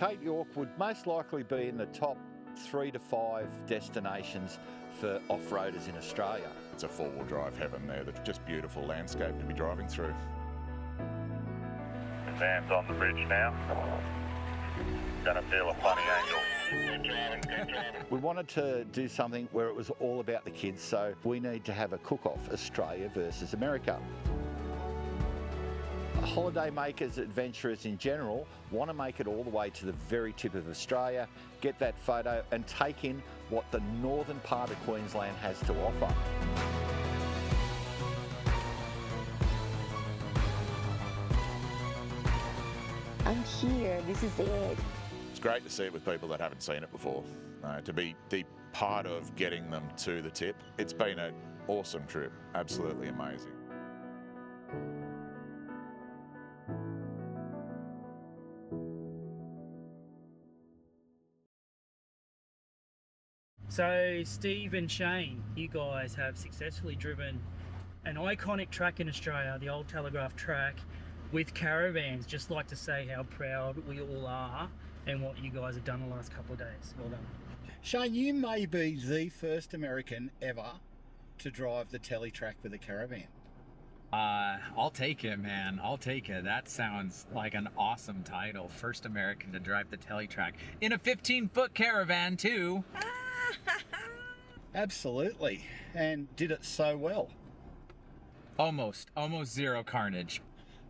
Cape York would most likely be in the top 3 to 5 destinations for off-roaders in Australia. It's a four-wheel drive heaven there. That's just beautiful landscape to be driving through. The van's on the bridge now. Gonna feel a funny angle. We wanted to do something where it was all about the kids, so we need to have a cook-off, Australia versus America. Holiday makers, adventurers in general, want to make it all the way to the very tip of Australia, get that photo and take in what the northern part of Queensland has to offer. I'm here, this is it. It's great to see it with people that haven't seen it before. To be the part of getting them to the tip. It's been an awesome trip, absolutely amazing. So Steve and Shane, you guys have successfully driven an iconic track in Australia, the Old Telegraph Track, with Caravans. Just like to say how proud we all are and what you guys have done the last couple of days. Well done. Shane, you may be the first American ever to drive the Tele track with a Caravan. I'll take it, man. I'll take it. That sounds like an awesome title. First American to drive the Tele track in a 15-foot Caravan too. Absolutely, and did it so well. Almost zero carnage.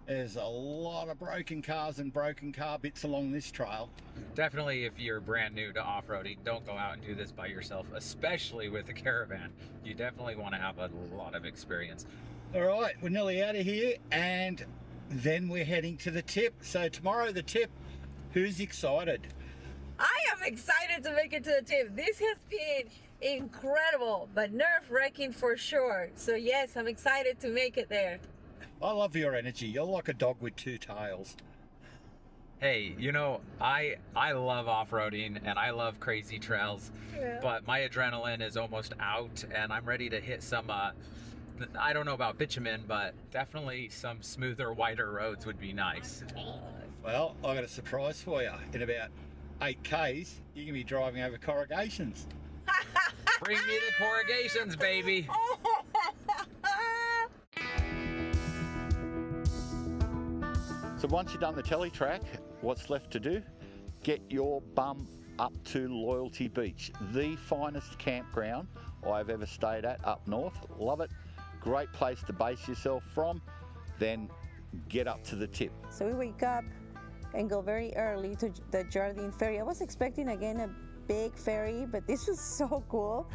There's a lot of broken cars and broken car bits along this trail. Definitely, if you're brand new to off-roading, don't go out and do this by yourself, especially with a Caravan. You definitely want to have a lot of experience. All right, we're nearly out of here, and then we're heading to the tip. So tomorrow, the tip. Who's excited? I am excited to make it to the tip. This has been incredible, but nerve-wracking for sure. So yes, I'm excited to make it there. I love your energy. You're like a dog with two tails. Hey, you know, I love off-roading and I love crazy trails, but my adrenaline is almost out and I'm ready to hit some, I don't know about bitumen, but definitely some smoother, wider roads would be nice. Well, I got a surprise for you. In about 8 Ks, you're going to be driving over corrugations. Bring me the corrugations, baby. So once you've done the Tele track, what's left to do? Get your bum up to Loyalty Beach, the finest campground I've ever stayed at up north. Love it. Great place to base yourself from. Then get up to the tip. So we wake up and go very early to the Jardine Ferry. I was expecting again a big ferry, but this was so cool.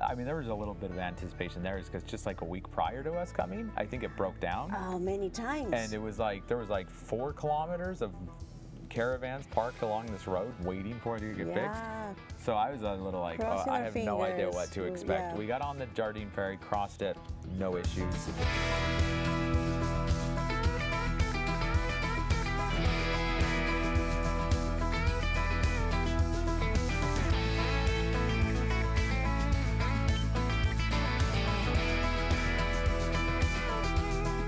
I mean, there was a little bit of anticipation there because just like a week prior to us coming, I think it broke down. Oh, many times. And it was like, there was like 4 kilometers of caravans parked along this road waiting for it to get fixed. So I was a little like, oh, I have no idea what to expect. We got on the Jardine Ferry, crossed it, no issues.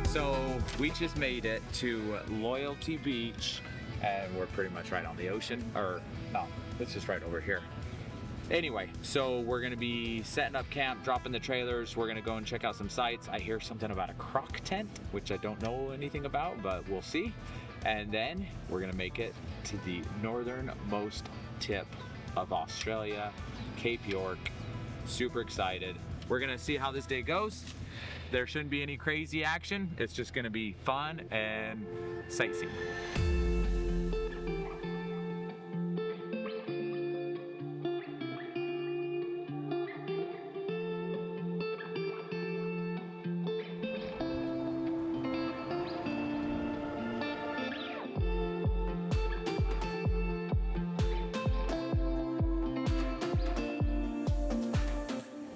So we just made it to Loyalty Beach and we're pretty much right on the ocean, or no, it's just right over here. Anyway, so we're gonna be setting up camp, dropping the trailers. We're gonna go and check out some sites. I hear something about a croc tent, which I don't know anything about, but we'll see. And then we're gonna make it to the northernmost tip of Australia, Cape York. Super excited. We're gonna see how this day goes. There shouldn't be any crazy action. It's just gonna be fun and sightseeing.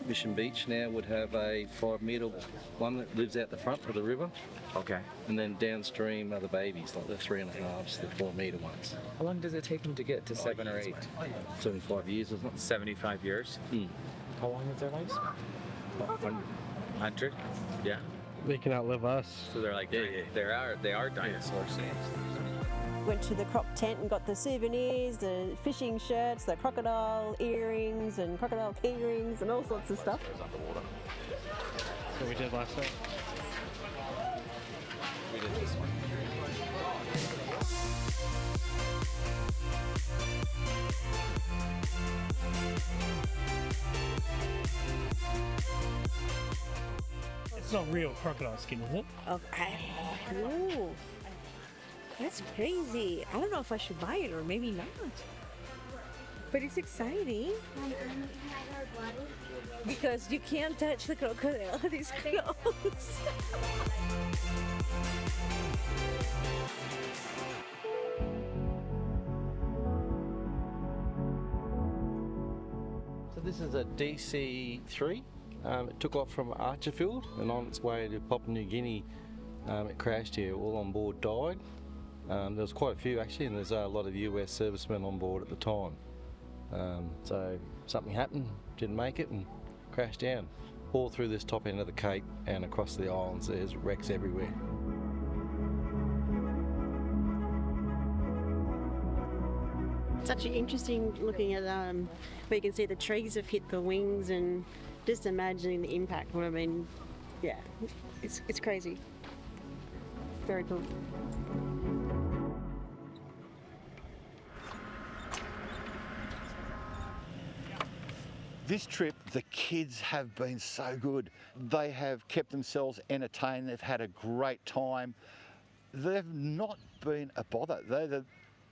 Mission Beach now would have a 5-metre one that lives out the front of the river. Okay. And then downstream are the babies, like the 3.5s, the 4-metre ones. How long does it take them to get to 7 or 8? 75 years, isn't it? 75 years? How long is their life? 100? Yeah. They can outlive us. So they're like, they are dinosaurs. went to the crop tent and got the souvenirs, the fishing shirts, the crocodile earrings and crocodile key rings and all sorts of stuff. So we did last night? We did this one. It's not real crocodile skin, is it? Ooh, that's crazy. I don't know if I should buy it or maybe not. But it's exciting. Because you can't touch the crocodile. It's close. So this is a DC-3. It took off from Archerfield and on its way to Papua New Guinea. It crashed here. All on board died. There was quite a few actually, and there's a lot of US servicemen on board at the time. So something happened, didn't make it, and crashed down. All through this top end of the Cape and across the islands, there's wrecks everywhere. It's actually interesting looking at where you can see the trees have hit the wings and just imagining the impact would have been, yeah, it's crazy. Very cool. This trip, the kids have been so good. They have kept themselves entertained. They've had a great time. They've not been a bother. They're the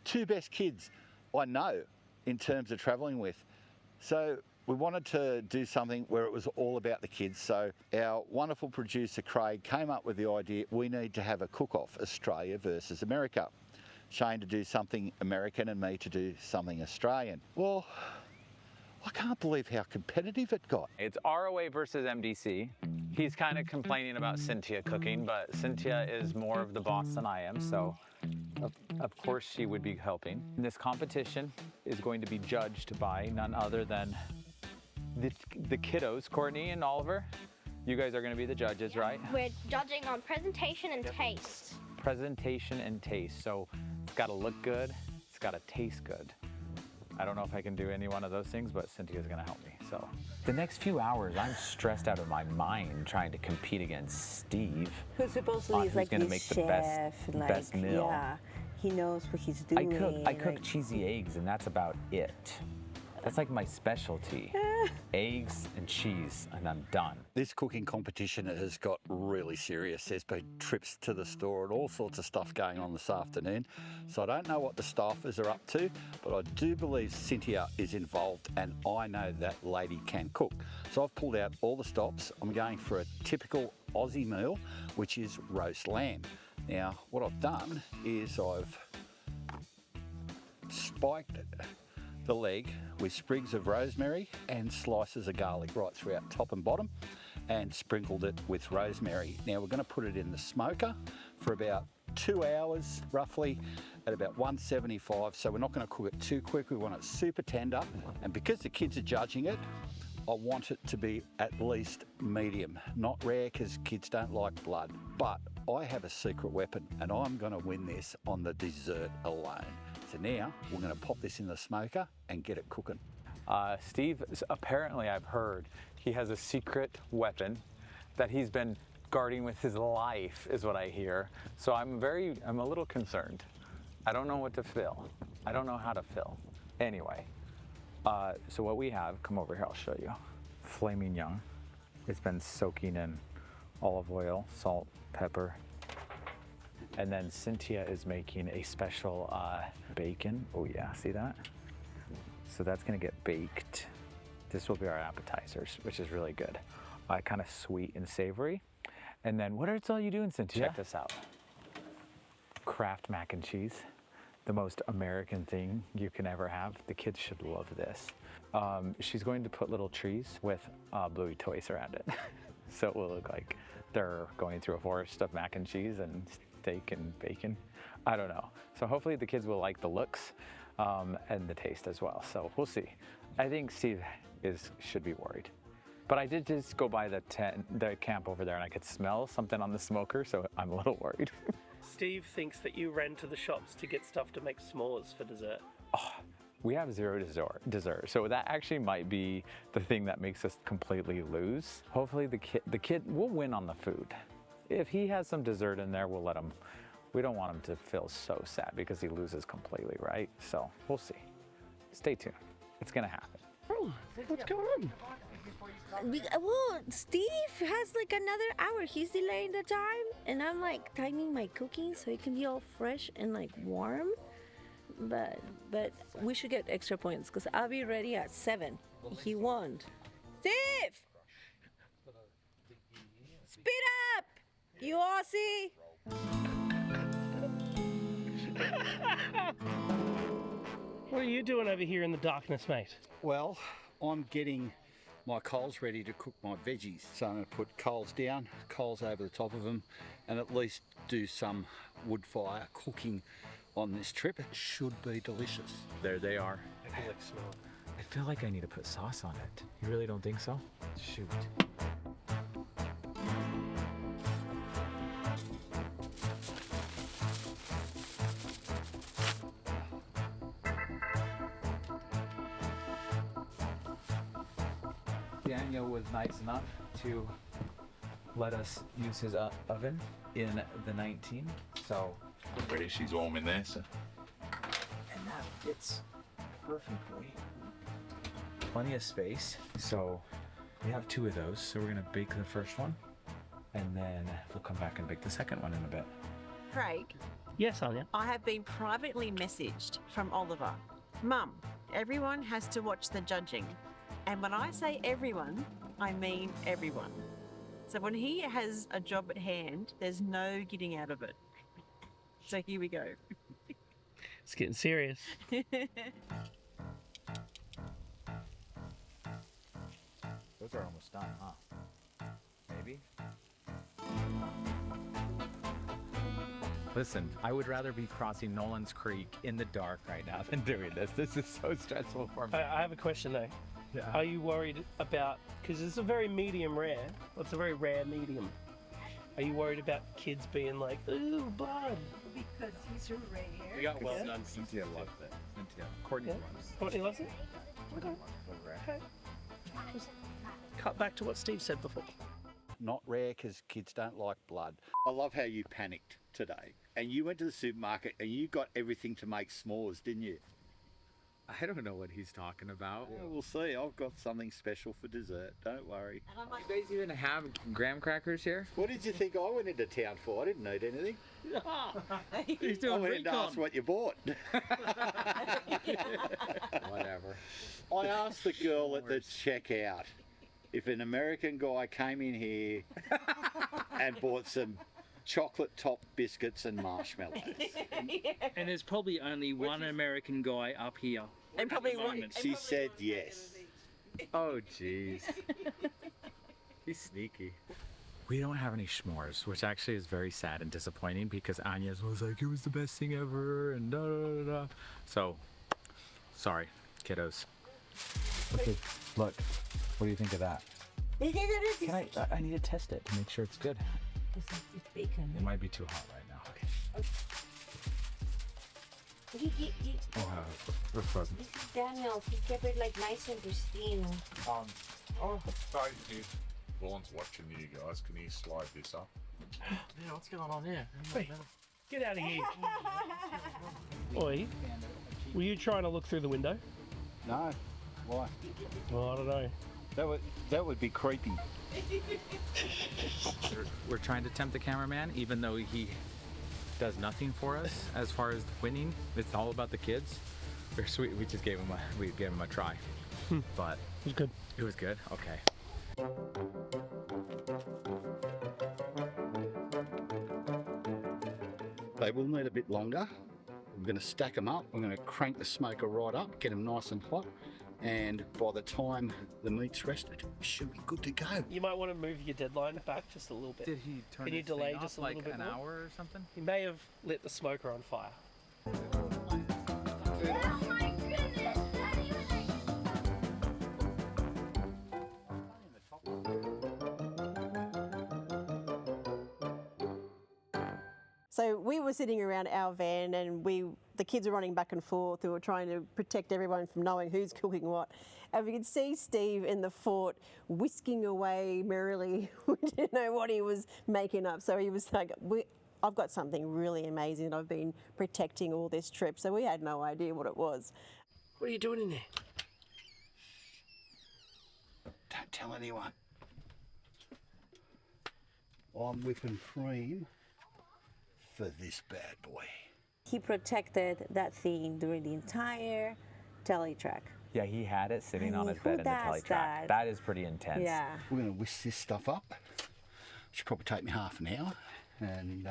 two best kids I know in terms of travelling with. So we wanted to do something where it was all about the kids. So our wonderful producer, Craig, came up with the idea we need to have a cook-off, Australia versus America. Shane to do something American and me to do something Australian. Well, I can't believe how competitive it got. It's ROA versus MDC. He's kind of complaining about Cynthia cooking, but Cynthia is more of the boss than I am, so of course she would be helping. This competition is going to be judged by none other than the kiddos, Courtney and Oliver. You guys are going to be the judges, right? We're judging on presentation and taste. Presentation and taste. So it's got to look good, it's got to taste good. I don't know if I can do any one of those things, but Cynthia's gonna help me, so. The next few hours, I'm stressed out of my mind trying to compete against Steve. Who supposedly is like gonna his make the chef, best meal. Yeah, he knows what he's doing. I cook cheesy eggs, and that's about it. That's like my specialty. Eggs and cheese, and I'm done. This cooking competition has got really serious. There's been trips to the store and all sorts of stuff going on this afternoon. So I don't know what the staffers are up to, but I do believe Cynthia is involved, and I know that lady can cook. So I've pulled out all the stops. I'm going for a typical Aussie meal, which is roast lamb. Now, what I've done is I've spiked the leg with sprigs of rosemary and slices of garlic right throughout top and bottom, and sprinkled it with rosemary. Now we're going to put it in the smoker for about 2 hours roughly at about 175, so we're not going to cook it too quick. We want it super tender, and because the kids are judging it, I want it to be at least medium, not rare because kids don't like blood. But I have a secret weapon and I'm going to win this on the dessert alone. So now we're going to pop this in the smoker and get it cooking. Steve, apparently I've heard he has a secret weapon that he's been guarding with his life, is what I hear. So I'm a little concerned. I don't know what to fill. I don't know how to fill. Anyway, so what we have, come over here, I'll show you. Filet mignon. It's been soaking in olive oil, salt, pepper. And then Cynthia is making a special bacon. Oh yeah, see that? So that's gonna get baked. This will be our appetizers, which is really good. Kind of sweet and savory. And then what else are you doing, Cynthia? Check this out. Kraft mac and cheese. The most American thing you can ever have. The kids should love this. She's going to put little trees with bluey toys around it. So it will look like they're going through a forest of mac and cheese and steak and bacon. I don't know. So hopefully the kids will like the looks and the taste as well. So we'll see. I think Steve should be worried. But I did just go by the camp over there and I could smell something on the smoker, so I'm a little worried. Steve thinks that you ran to the shops to get stuff to make s'mores for dessert. Oh, we have zero dessert, so that actually might be the thing that makes us completely lose. Hopefully the kid will win on the food. If he has some dessert in there, we'll let him. We don't want him to feel so sad because he loses completely, right? So we'll see. Stay tuned. It's gonna happen. Oh, what's going on? Well, Steve has like another hour. He's delaying the time, and I'm like timing my cooking so it can be all fresh and like warm. But we should get extra points because I'll be ready at 7. He won't. Steve! Speed up! You Aussie! What are you doing over here in the darkness, mate? Well, I'm getting my coals ready to cook my veggies. So I'm going to put coals down, coals over the top of them, and at least do some wood fire cooking on this trip. It should be delicious. There they are. I feel like smell. I feel like I need to put sauce on it. You really don't think so? Shoot. Daniel was nice enough to let us use his oven in the 19, so Pretty, she's warm in there, so. and that fits perfectly. Plenty of space. So we have 2 of those. So we're gonna bake the first one, and then we'll come back and bake the second one in a bit. Craig. Yes, Anya. I have been privately messaged from Oliver. Mum, everyone has to watch the judging. And when I say everyone, I mean everyone. So when he has a job at hand, there's no getting out of it. So here we go. It's getting serious. Those are almost done, huh? Maybe? Listen, I would rather be crossing Nolan's Creek in the dark right now than doing this. This is so stressful for me. I have a question though. Yeah. Are you worried about, because it's a very medium rare, well, it's a very rare medium. Are you worried about kids being like, ooh, blood? Because he's a rare. We got well done. Cynthia loves it. Cynthia. Courtney loves it. Courtney loves it? Okay. Okay. Just cut back to what Steve said before. Not rare because kids don't like blood. I love how you panicked today and you went to the supermarket and you got everything to make s'mores, didn't you? I don't know what he's talking about. Yeah, we'll see. I've got something special for dessert. Don't worry. You guys even have graham crackers here? What did you think I went into town for? I didn't need anything. He's I went in to ask what you bought. Whatever. I asked the girl at the checkout if an American guy came in here and bought some chocolate top biscuits and marshmallows. And there's probably only one American guy up here. And probably one. She said yes. Oh, jeez. He's sneaky. We don't have any s'mores, which actually is very sad and disappointing because Agnes was like, it was the best thing ever, and da da da da. So, sorry, kiddos. Okay, look. What do you think of that? Can I need to test it to make sure it's good. It's bacon. It might be too hot right now. Okay. Oh, we're frozen. This is Daniel. He kept it like nice and pristine. Oh, sorry, Steve. Vaughn's watching you guys. Can you slide this up? Yeah, what's going on there? Hey, get out of here. Oi, were you trying to look through the window? No. Why? Well, I don't know. That would be creepy. We're trying to tempt the cameraman, even though he does nothing for us as far as winning. It's all about the kids. We're sweet. We just gave him a try, but it was good. It was good. Okay. They will need a bit longer. We're going to stack them up. We're going to crank the smoker right up, get them nice and hot. And by the time the meat's rested, it should be good to go. You might want to move your deadline back just a little bit. Did he turn Can you this delay thing just off a little like bit an more? hour or something? He may have lit the smoker on fire. So we were sitting around our van and the kids were running back and forth. We were trying to protect everyone from knowing who's cooking what. And we could see Steve in the fort whisking away merrily. We didn't know what he was making up. So he was like, I've got something really amazing that I've been protecting all this trip. So we had no idea what it was. What are you doing in there? Don't tell anyone. I'm whipping cream for this bad boy. He protected that thing during the entire telly track. Yeah, he had it sitting on his bed in the telly track. That is pretty intense. Yeah. We're going to whisk this stuff up. Should probably take me half an hour, and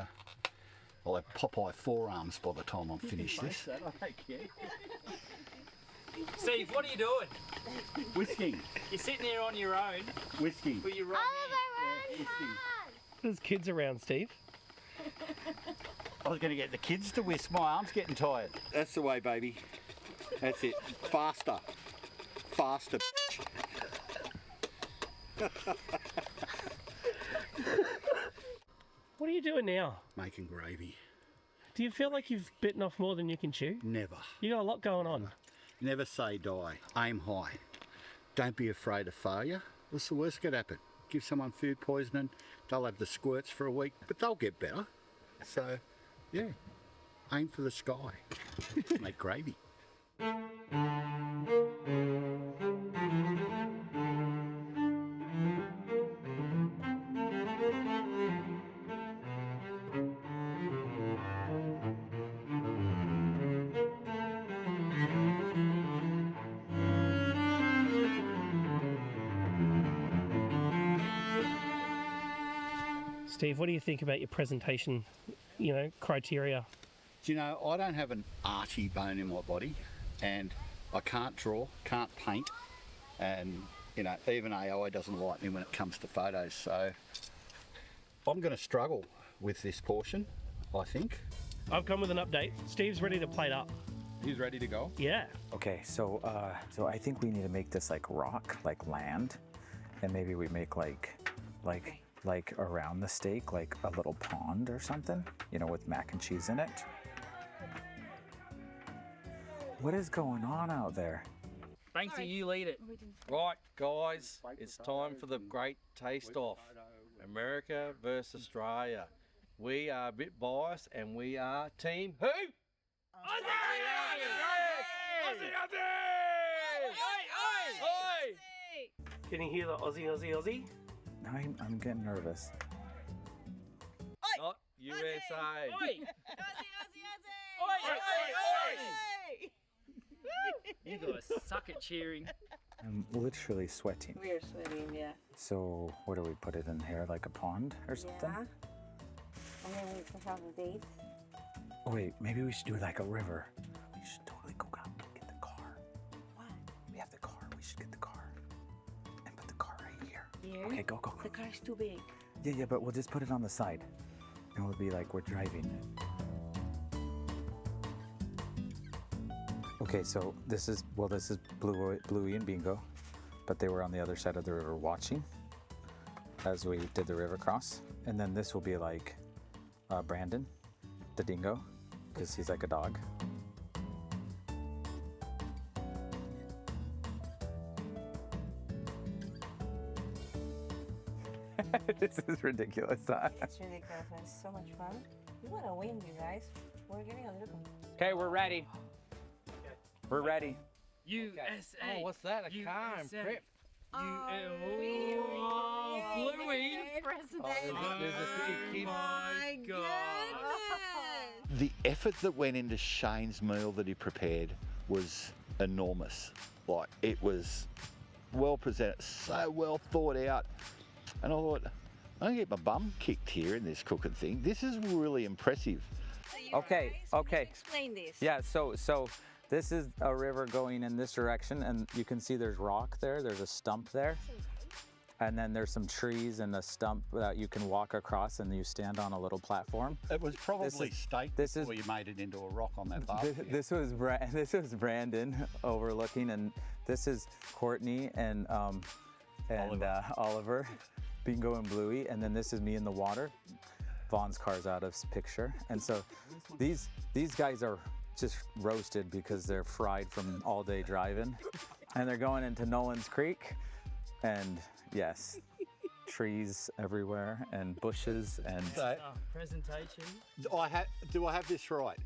I'll have Popeye forearms by the time I'm finished this. Steve, what are you doing? Whisking. You're sitting there on your own. Whisking. With your right hand. There's kids around, Steve. I was going to get the kids to whisk. My arm's getting tired. That's the way, baby. That's it. Faster. Faster. What are you doing now? Making gravy. Do you feel like you've bitten off more than you can chew? Never. You got a lot going on. Never say die. Aim high. Don't be afraid of failure. What's the worst that could happen? Give someone food poisoning, they'll have the squirts for a week, but they'll get better. So, yeah, aim for the sky. Make gravy. Steve, what do you think about your presentation, criteria? Do you know, I don't have an arty bone in my body, and I can't draw, can't paint, and, even AI doesn't like me when it comes to photos, so I'm going to struggle with this portion, I think. I've come with an update. Steve's ready to plate up. He's ready to go? Yeah. Okay, so I think we need to make this like rock, like land, and maybe we make like around the steak, like a little pond or something, with mac and cheese in it. What is going on out there? Banksy, you lead it. Right, guys, it's time for the great taste-off. America versus Australia. We are a bit biased, and we are team who? Can you hear the Aussie, Aussie, Aussie? No, I'm getting nervous. Not USA. You guys suck at cheering. I'm literally sweating. We are sweating, yeah. So what do we put it in here, like a pond or something? Yeah. And then we have the dates. Oh, wait, maybe we should do like a river. We should totally go out and get the car. What? We have the car. We should get the car and put the car right here. Here? Okay, go. The car's too big. Yeah, but we'll just put it on the side. And we'll be like we're driving. Okay, so this is Bluey and Bingo, but they were on the other side of the river watching as we did the river cross. And then this will be like Brandon, the dingo, because he's like a dog. This is ridiculous, huh? It's ridiculous, but it's so much fun. We want to win, you guys. We're getting a little. Okay, we're ready. We're ready. USA. Oh, what's that? A car and prep. Bluey. Oh my goodness. The effort that went into Shane's meal that he prepared was enormous. Like, it was well presented, so well thought out. And I thought, I'm gonna get my bum kicked here in this cooking thing. This is really impressive. Okay. Explain this. Yeah, so this is a river going in this direction, and you can see there's rock there, there's a stump there, and then there's some trees and a stump that you can walk across, and you stand on a little platform. It was probably steak before you made it into a rock on that barbecue. This was Brandon overlooking, and this is Courtney and Oliver, Bingo and Bluey, and then this is me in the water. Vaughn's car's out of picture. And so these guys are just roasted because they're fried from all day driving. And they're going into Nolan's Creek. And yes, trees everywhere and bushes and... Presentation. Do I have this right?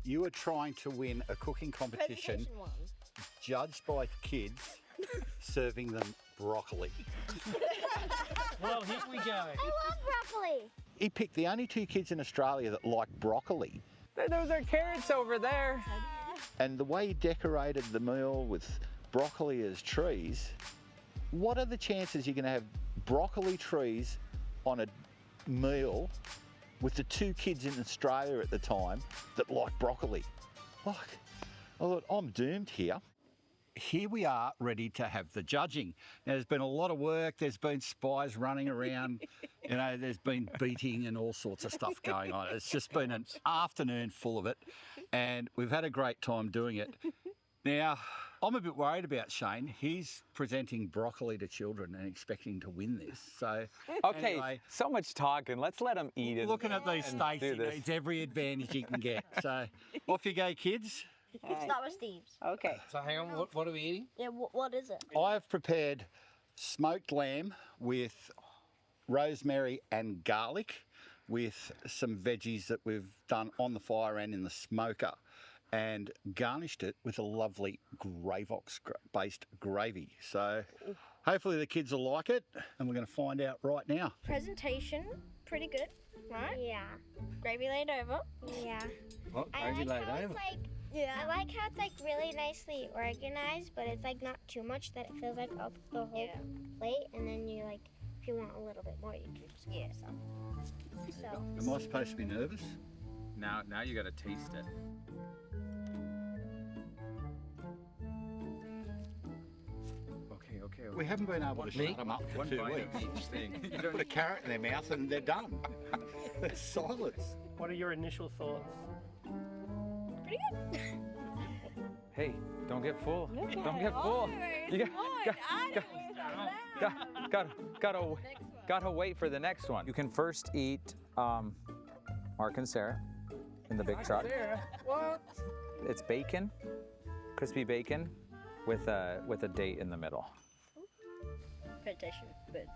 You are trying to win a cooking competition judged by kids serving them broccoli. Well, here we go. I love broccoli. He picked the only 2 kids in Australia that like broccoli. Those are carrots over there. And the way he decorated the meal with broccoli as trees, what are the chances you're going to have broccoli trees on a meal with the 2 kids in Australia at the time that like broccoli? Like, I thought, I'm doomed here. Here we are ready to have the judging. Now, there's been a lot of work. There's been spies running around. You know, there's been beating and all sorts of stuff going on. It's just been an afternoon full of it, and we've had a great time doing it. Now, I'm a bit worried about Shane. He's presenting broccoli to children and expecting to win this. So, okay, anyway, so much talking. Let's let him eat it. Looking at these steaks, he needs every advantage he can get. So, off you go, kids. Start with Steve's. Okay. So hang on, what are we eating? Yeah, what is it? I've prepared smoked lamb with rosemary and garlic with some veggies that we've done on the fire and in the smoker, and garnished it with a lovely Gravox-based gravy. So hopefully the kids will like it, and we're going to find out right now. Presentation, pretty good, right? Yeah. Gravy laid over. Yeah. What? I Gravy like laid how over? it's like, I like how it's like really nicely organized, but it's like not too much that it feels like up the whole plate, and then you like, if you want a little bit more, you can just get some. So. Am I supposed to be nervous? Now you got to taste it. Okay. We haven't been able to shut them up for One 2 bite weeks. of each thing. You put a carrot in their mouth and they're done. It's silence. What are your initial thoughts? Pretty good. Hey, don't get full. Okay. Don't get full. You gotta wait for the next one. You can first eat Mark and Sarah in the big truck. What? It's bacon, crispy bacon, with a date in the middle. Presentation, good.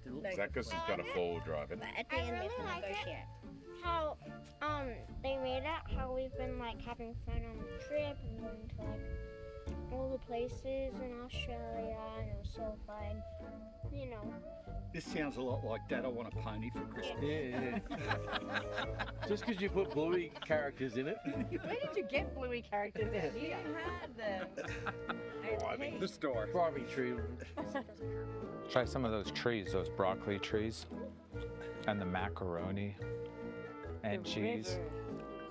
Is that because he's got a four-wheel drive? But at the end, we have to negotiate. How they made it, how we've been like having fun on the trip and going to like all the places in Australia, and it was so fun. You know. This sounds a lot like Dad, I Want a Pony for Christmas. Yeah. Just because you put bluey characters in it. Where did you get bluey characters in? You had them. The store. Probably true. Try some of those trees, those broccoli trees, and the macaroni and cheese.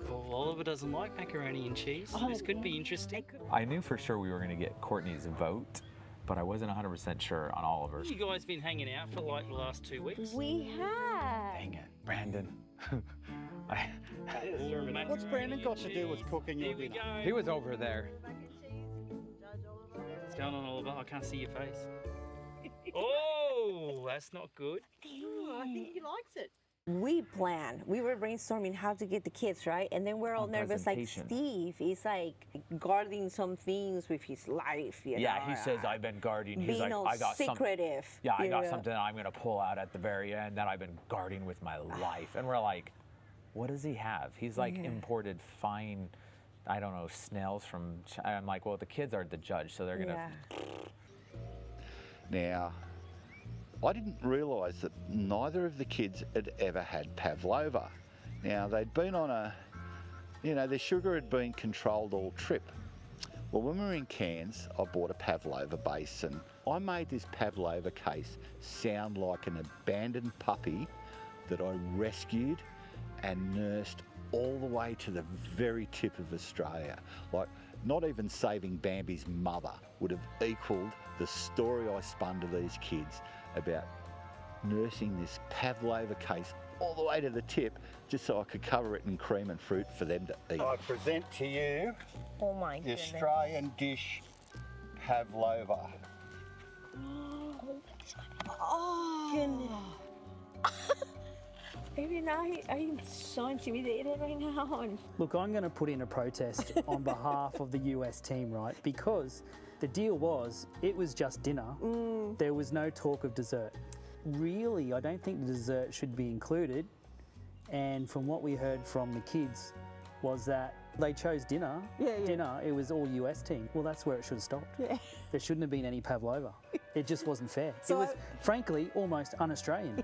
Well, Oliver doesn't like macaroni and cheese. This could be interesting. I knew for sure we were going to get Courtney's vote, but I wasn't 100% sure on Oliver's. You guys been hanging out for like the last 2 weeks? We have. Dang it, Brandon. What's Brandon got to do with cooking your dinner? He was over there. What's going on, Oliver? I can't see your face. Oh, that's not good. I think he likes it. We plan. We were brainstorming how to get the kids, right? And then we're all nervous. Like Steve is like guarding some things with his life. You know? He says I've been guarding. He's Being like, all I got secretive. I got something I'm gonna pull out at the very end that I've been guarding with my life. And we're like, what does he have? He's like imported fine, I don't know, snails from. I'm like, well, the kids are the judge, so they're gonna. Now, I didn't realise that neither of the kids had ever had pavlova. Now, they'd been on their sugar had been controlled all trip. Well, when we were in Cairns, I bought a pavlova base, and I made this pavlova case sound like an abandoned puppy that I rescued and nursed all the way to the very tip of Australia. Like, not even saving Bambi's mother would have equalled the story I spun to these kids about nursing this pavlova case all the way to the tip just so I could cover it in cream and fruit for them to eat. I present to you the Australian dish pavlova. Oh, goodness. Maybe now I'm so intimidated right now. Look, I'm going to put in a protest on behalf of the US team, right? Because the deal was, it was just dinner. There was no talk of dessert. Really, I don't think the dessert should be included. And from what we heard from the kids was that they chose dinner. Dinner, it was all US team. Well, that's where it should have stopped. There shouldn't have been any pavlova. It just wasn't fair. So it was, frankly, almost un-Australian.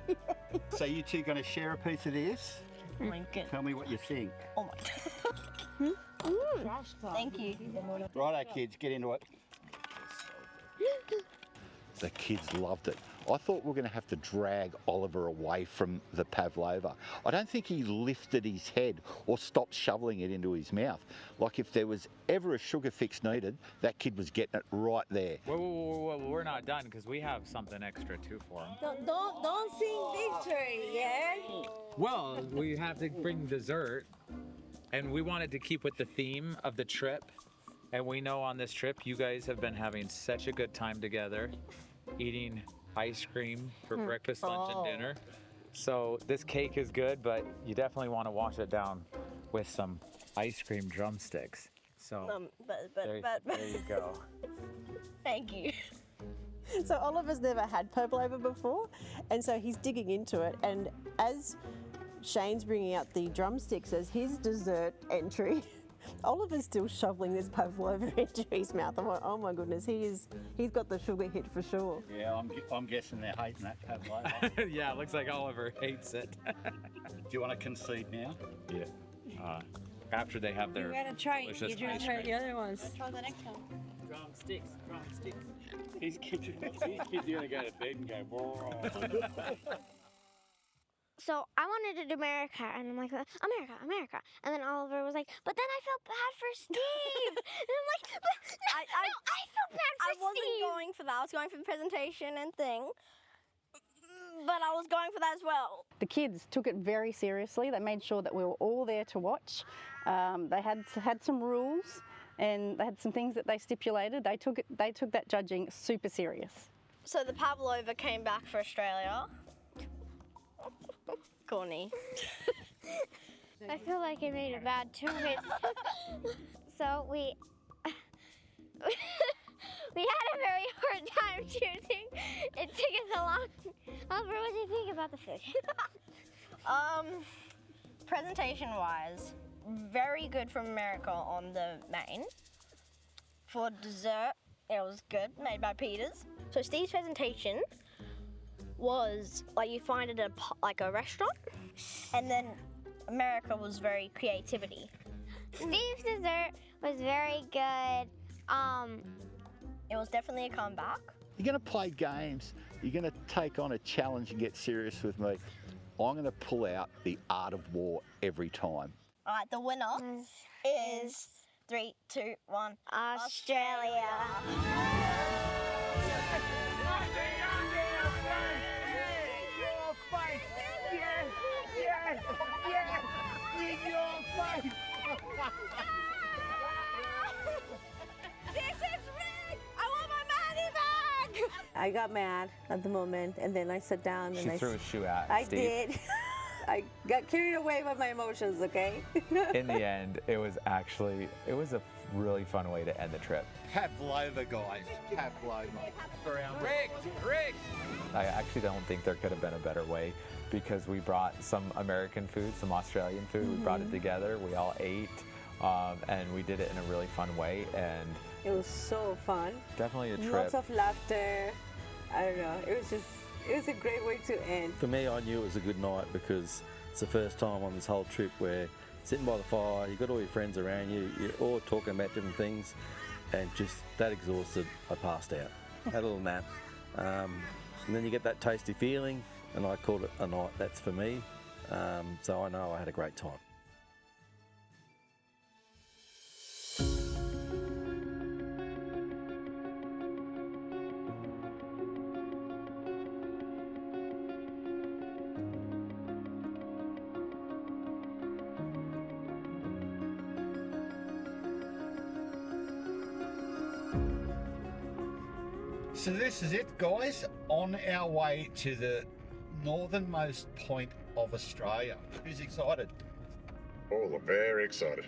So you two going to share a piece of this? Lincoln. Tell me what you think. Oh my God. Thank you. Righto, kids, get into it. The kids loved it. I thought we were going to have to drag Oliver away from the pavlova. I don't think he lifted his head or stopped shoveling it into his mouth. Like if there was ever a sugar fix needed, that kid was getting it right there. Whoa, we're not done because we have something extra too for him. Don't sing victory, yeah? Well, we have to bring dessert, and we wanted to keep with the theme of the trip. And we know on this trip, you guys have been having such a good time together, eating ice cream for breakfast, lunch, and dinner. So this cake is good, but you definitely want to wash it down with some ice cream drumsticks. So there you go. Thank you. So Oliver's never had pavlova before, and so he's digging into it. And as Shane's bringing out the drumsticks as his dessert entry, Oliver's still shoveling this pavlova into his mouth. I'm like, oh my goodness, he's got the sugar hit for sure. Yeah, I'm guessing they're hating that pavlova. Yeah, it looks like Oliver hates it. Do you want to concede now? Yeah. After they have their You gotta try it. delicious You gotta ice try cream. the other ones. Try the next one. Drumsticks. These kids are gonna go to bed and go, whoa. So I wanted to do America, and I'm like, America. And then Oliver was like, but then I felt bad for Steve. And I'm like, but I felt bad for Steve. I wasn't going for that. I was going for the presentation and thing. But I was going for that as well. The kids took it very seriously. They made sure that we were all there to watch. They had some rules, and they had some things that they stipulated. They took that judging super serious. So the pavlova came back for Australia. Courtney. I feel like I made a bad choice. So we had a very hard time choosing. It took us a long. Oliver, what do you think about the food? Presentation-wise, very good from America on the main. For dessert, it was good, made by Peters. So Steve's presentation was like you find it at a restaurant, and then America was very creativity. Steve's dessert was very good. It was definitely a comeback. You're going to play games. You're going to take on a challenge and get serious with me. I'm going to pull out the art of war every time. All right, the winner is 3, 2, 1, Australia. This is rigged! I want my money back! I got mad at the moment, and then I sat down and She threw a shoe at I Steve. did. I got carried away by my emotions, okay? In the end, it was a really fun way to end the trip. Pavlova, guys. Pavlova. Rigged! I actually don't think there could have been a better way because we brought some American food, some Australian food. We brought it together. We all ate, and we did it in a really fun way. And It was so fun. definitely a trip. Lots of laughter. I don't know. It was a great way to end. For me, I knew it was a good night because it's the first time on this whole trip where sitting by the fire, you've got all your friends around you, you're all talking about different things, and just that exhausted, I passed out. Had a little nap. And then you get that tasty feeling, and I called it a night. That's for me. So I know I had a great time. So this is it, guys. On our way to the northernmost point of Australia. Who's excited? All are very excited.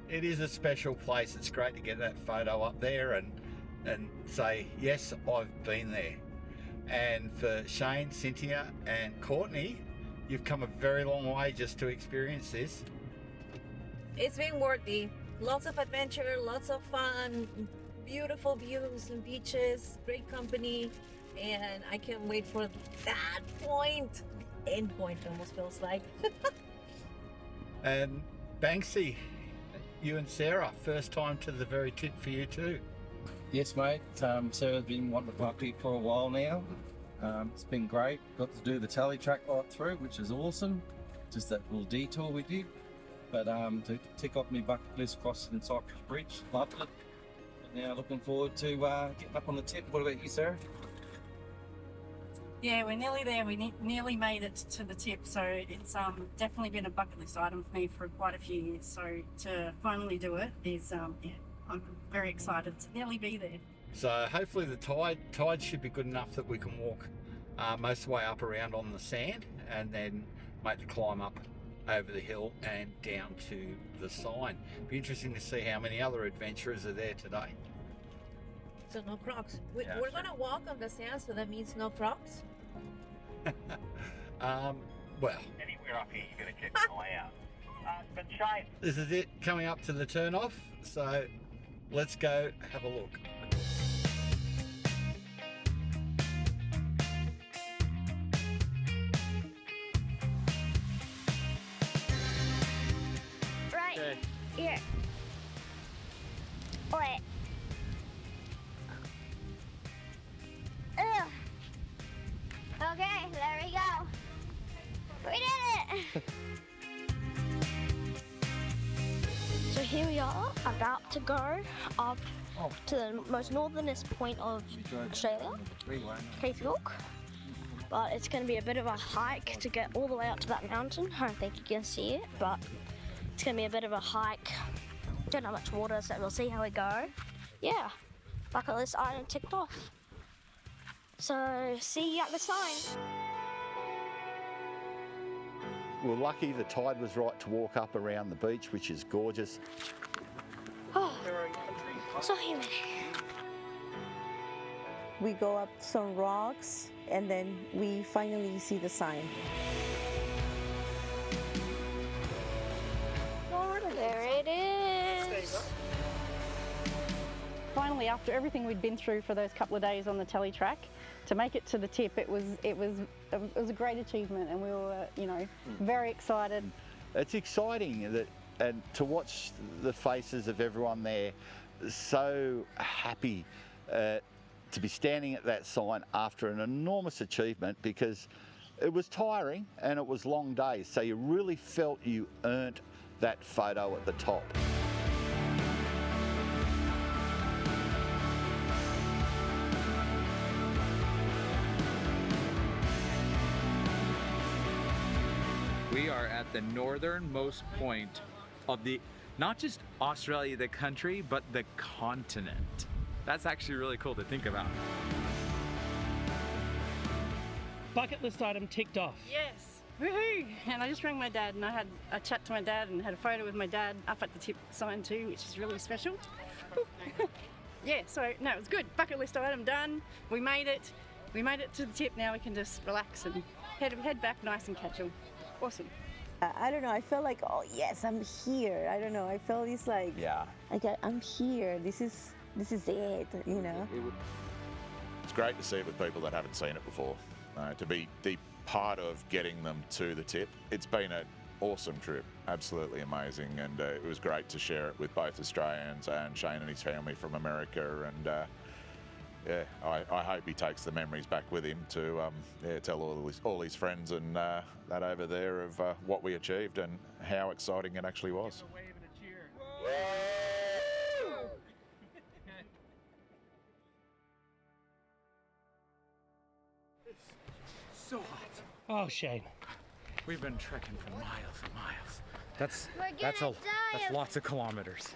It is a special place. It's great to get that photo up there and say, yes, I've been there. And for Shane, Cynthia and Courtney, you've come a very long way just to experience this. It's been worthy. Lots of adventure, lots of fun, beautiful views and beaches, great company, and I can't wait for that point. End point almost feels like. And Banksy, you and Sarah, first time to the very tip for you too. Yes, mate. Sarah's been wanting to park here for a while now. It's been great. Got to do the tally track right through, which is awesome. Just that little detour we did. But to tick off my bucket list, crossing Cypress Bridge, loved it. And now looking forward to getting up on the tip. What about you, Sarah? Yeah, we're nearly there. We nearly made it to the tip, so it's definitely been a bucket list item for me for quite a few years. So to finally do it is, yeah, I'm very excited to nearly be there. So hopefully the tide should be good enough that we can walk most of the way up around on the sand and then make the climb up over the hill and down to the sign. Be interesting to see how many other adventurers are there today. So no Crocs. We're sure. gonna walk on the sand, so that means no Crocs. Well, Anywhere up here, you're going to keep an eye out. But Shane, this is it coming up to the turn off. So let's go have a look. Right. Okay. Here. Wait. Ugh. Okay, there we go. We did it! So here we are, about to go up to the most northernest point of Australia, Cape York. But it's going to be a bit of a hike to get all the way up to that mountain. I don't think you can see it, but it's going to be a bit of a hike. Don't have much water, so we'll see how we go. Yeah, bucket list item ticked off. So, see you at the sign. We're lucky the tide was right to walk up around the beach, which is gorgeous. Oh, so humid. We go up some rocks and then we finally see the sign. There it is. Finally, after everything we'd been through for those couple of days on the tally track, to make it to the tip, it was a great achievement, and we were, very excited. It's exciting and to watch the faces of everyone there, so happy to be standing at that sign after an enormous achievement, because it was tiring and it was long days, so you really felt you earned that photo at the top. We are at the northernmost point of not just Australia, the country, but the continent. That's actually really cool to think about. Bucket list item ticked off. Yes. Woohoo! And I just rang my dad and I had a chat to my dad and had a photo with my dad up at the tip sign too, which is really special. Yeah, so no, it was good. Bucket list item done. We made it. We made it to the tip. Now we can just relax and head back nice and casual. Awesome. I don't know, I felt like, oh yes, I'm here. I don't know, I felt this like, I'm here. This is it, It's great to see it with people that haven't seen it before. To be the part of getting them to the tip. It's been an awesome trip, absolutely amazing, and it was great to share it with both Australians and Shane and his family from America, and yeah, I hope he takes the memories back with him to tell all his friends and that over there of what we achieved and how exciting it actually was. So hot. Oh, Shane. We've been trekking for miles and miles. That's lots of kilometers.